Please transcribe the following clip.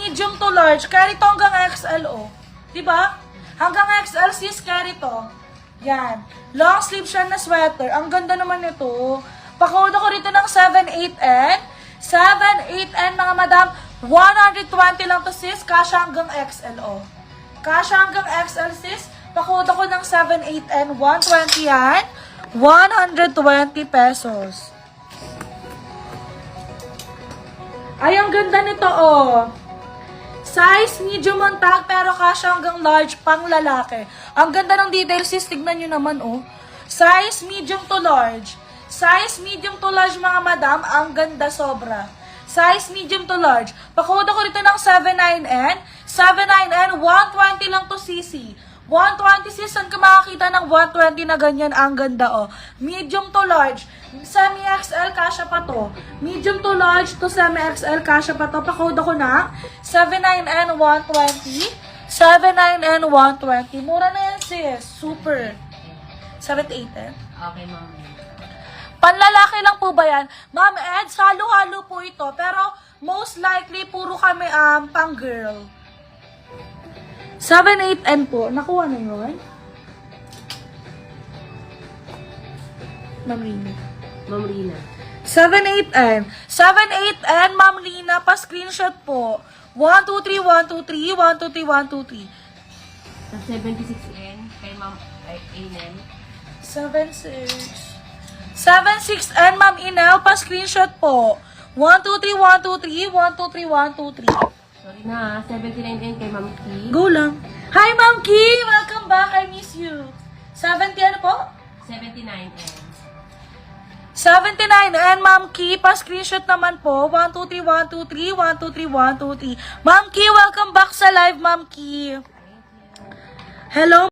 medium to large. Carry to hanggang XL, oh. Diba? Hanggang XL, sis, carry to. Yan. Long sleeve siya na sweater. Ang ganda naman ito. Pakawad ako rito ng 7-8N. 7-8N, mga madam. 120 lang to, sis. Kasha hanggang XL, oh. Kasha hanggang XL, sis. Pakawad ako ng 7-8N. 120 yan. 120 pesos. Ay, ang ganda nito, oh. Size medium ang tag, pero kasya hanggang large pang lalaki. Ang ganda ng details, sis. Tignan nyo naman, oh. Size medium to large. Size medium to large, mga madam. Ang ganda sobra. Size medium to large. Pakawad ako rito ng 79N. 79N, 120 lang to, cc. 120, sis. Saan ka makakita ng 120 na ganyan? Ang ganda, oh. Medium to large. Semi-XL, kasha pa to. Medium to large to semi-XL, kasha pa to. Pakawad ako ng 79N 120. 79N 120. Mura na yan, sis. Super. 78N. Okay, ma'am. Panlalaki lang po ba yan? Ma'am Eds, halo-halo po ito. Pero most likely, puro kami pang girl. 7-8N po. Nakuha na yun? Ma'am Rina. Ma'am Rina. 7-8N. 7-8N, Ma'am Rina. Pa-screenshot po. 123, 123, 123, 123. Sa 76N, kay Ma'am Ainem. 76. 76N, Ma'am Inel. Pa-screenshot po. 123, 123, 123, 123. Sorry na, 79N kay Ma'am T. Go lang. Hi, Ma'am Ki! Welcome back. I miss you. 70 ano po? 79N. 79 Ma'am Ki, pa-screenshot naman po. 123, 123, 123, 123. Ma'am Ki, welcome back sa live, Ma'am Ki. Hello.